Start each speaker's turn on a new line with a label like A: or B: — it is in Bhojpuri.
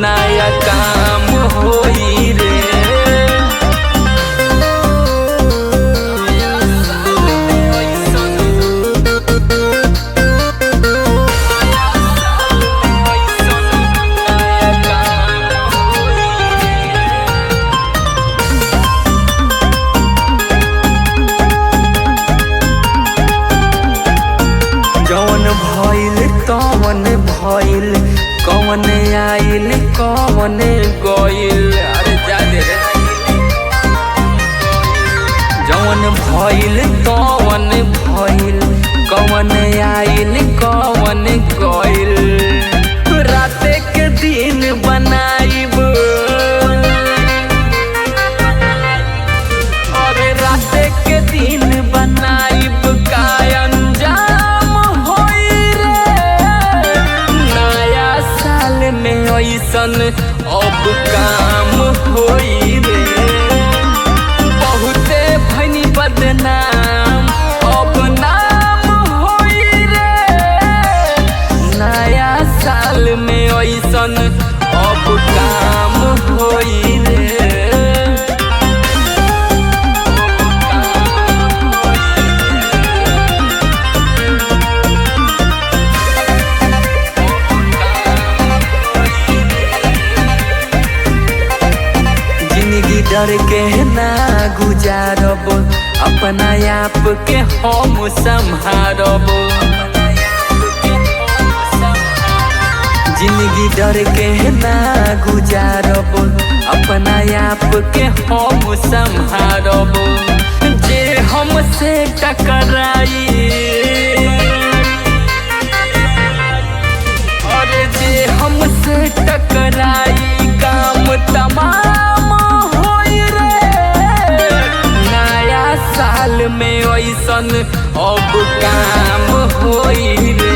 A: नया काम होई रे। जवन भइल तवन भइल, कवन आइल कवन गइल। अरे जा दे रे। जवन भइल तवन भइल, कवन आइल कवन गइल। राते के दिन बनाइब, अरे राते के दिन बनाइब का अंजाम होई रे। नया साल में ऐसन अब काम होई रे। बहुते भनी बदनाम अब नाम होई रे। नया साल में ऐसन अब काम होई रे। जिंदगी डर के ना गुजारब, अपना आप के हम संभारब। जिंदगी डर के ना गुजारब, अपना आप के हम संभारब। जे हमसे टकराई, अरे जे हमसे टकराई काम तमाम होई रे। नया साल में ऐसन अब काम होई रे।